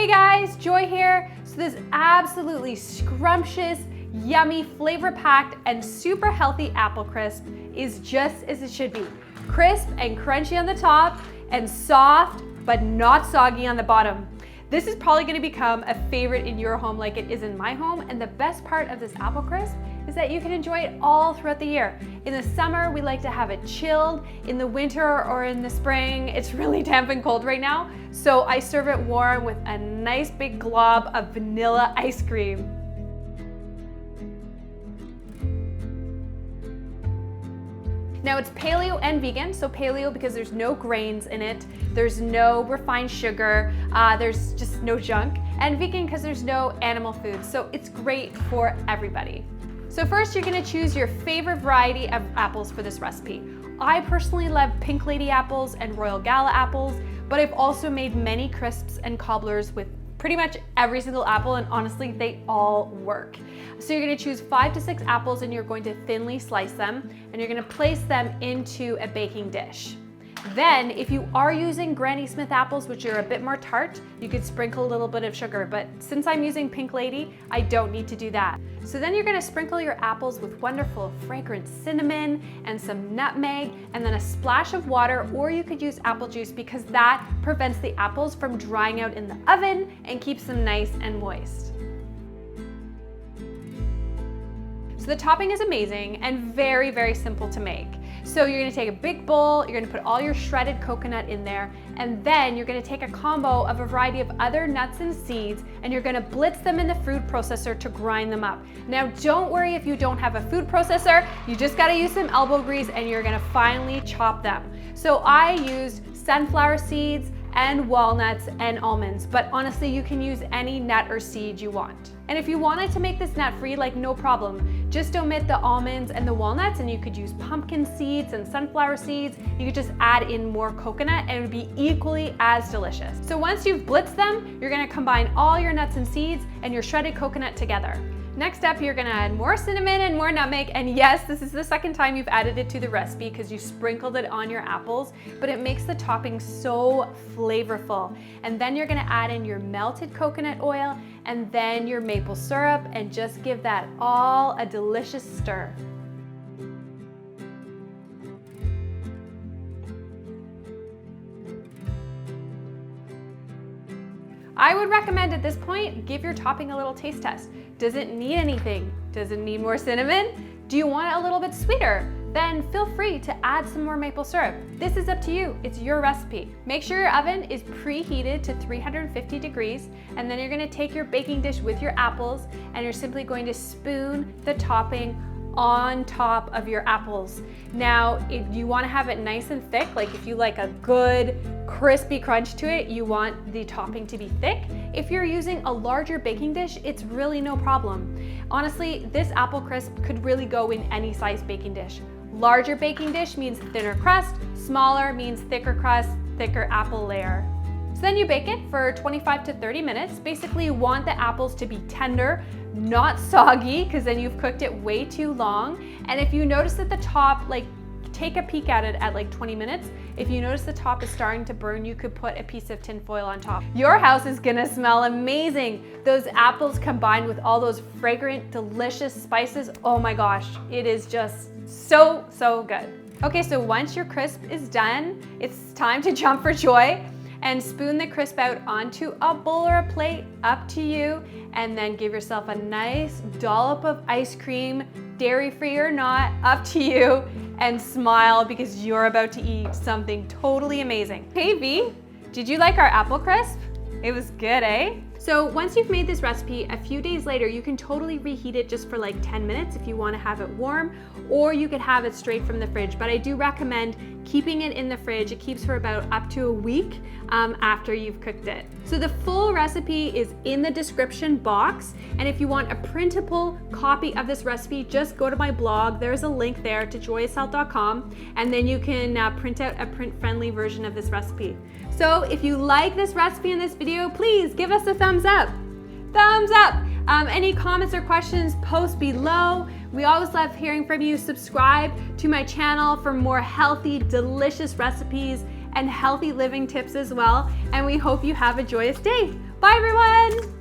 Hey guys, Joy here. So this absolutely scrumptious, yummy, flavor-packed, and super healthy apple crisp is just as it should be. Crisp and crunchy on the top, and soft but not soggy on the bottom. This is probably going to become a favorite in your home like it is in my home, and the best part of this apple crisp is that you can enjoy it all throughout the year. In the summer, we like to have it chilled. In the winter or in the spring, it's really damp and cold right now, so I serve it warm with a nice big glob of vanilla ice cream. Now it's paleo and vegan, so paleo because there's no grains in it, there's no refined sugar, there's just no junk, and vegan because there's no animal food, so it's great for everybody. So first you're gonna choose your favorite variety of apples for this recipe. I personally love Pink Lady apples and Royal Gala apples, but I've also made many crisps and cobblers with pretty much every single apple, and honestly, they all work. So you're gonna choose 5 to 6 apples and you're going to thinly slice them, and you're gonna place them into a baking dish. Then, if you are using Granny Smith apples, which are a bit more tart, you could sprinkle a little bit of sugar, but since I'm using Pink Lady, I don't need to do that. So then you're gonna sprinkle your apples with wonderful fragrant cinnamon and some nutmeg, and then a splash of water, or you could use apple juice because that prevents the apples from drying out in the oven and keeps them nice and moist. So the topping is amazing and very, very simple to make. So you're gonna take a big bowl, you're gonna put all your shredded coconut in there, and then you're gonna take a combo of a variety of other nuts and seeds, and you're gonna blitz them in the food processor to grind them up. Now don't worry if you don't have a food processor, you just gotta use some elbow grease and you're gonna finely chop them. So I used sunflower seeds and walnuts and almonds, but honestly you can use any nut or seed you want. And if you wanted to make this nut-free, like no problem, just omit the almonds and the walnuts, and you could use pumpkin seeds and sunflower seeds. You could just add in more coconut and it would be equally as delicious. So once you've blitzed them, you're gonna combine all your nuts and seeds and your shredded coconut together. Next up, you're gonna add more cinnamon and more nutmeg, and yes, this is the second time you've added it to the recipe because you sprinkled it on your apples, but it makes the topping so flavorful. And then you're gonna add in your melted coconut oil and then your maple syrup, and just give that all a delicious stir. I would recommend at this point, give your topping a little taste test. Does it need anything? Does it need more cinnamon? Do you want it a little bit sweeter? Then feel free to add some more maple syrup. This is up to you, it's your recipe. Make sure your oven is preheated to 350 degrees, and then you're gonna take your baking dish with your apples, and you're simply going to spoon the topping on top of your apples. Now, if you wanna have it nice and thick, like if you like a good crispy crunch to it, you want the topping to be thick. If you're using a larger baking dish, it's really no problem. Honestly, this apple crisp could really go in any size baking dish. Larger baking dish means thinner crust, smaller means thicker crust, thicker apple layer. So then you bake it for 25 to 30 minutes. Basically, you want the apples to be tender, not soggy, because then you've cooked it way too long. And if you notice that the top, take a peek at it at 20 minutes. If you notice the top is starting to burn, you could put a piece of tin foil on top. Your house is gonna smell amazing. Those apples combined with all those fragrant, delicious spices, oh my gosh, it is just so, so good. Okay, so once your crisp is done, it's time to jump for joy and spoon the crisp out onto a bowl or a plate, up to you, and then give yourself a nice dollop of ice cream, dairy-free or not, up to you, and smile because you're about to eat something totally amazing. Hey V, did you like our apple crisp? It was good, eh? So once you've made this recipe, a few days later, you can totally reheat it just for 10 minutes if you want to have it warm, or you could have it straight from the fridge. But I do recommend keeping it in the fridge. It keeps for about up to a week after you've cooked it. So the full recipe is in the description box. And if you want a printable copy of this recipe, just go to my blog. There's a link there to joyoushealth.com, and then you can print out a print-friendly version of this recipe. So if you like this recipe in this video, please give us a thumbs up. Thumbs up! Any comments or questions, post below. We always love hearing from you. Subscribe to my channel for more healthy, delicious recipes and healthy living tips as well. And we hope you have a joyous day. Bye everyone.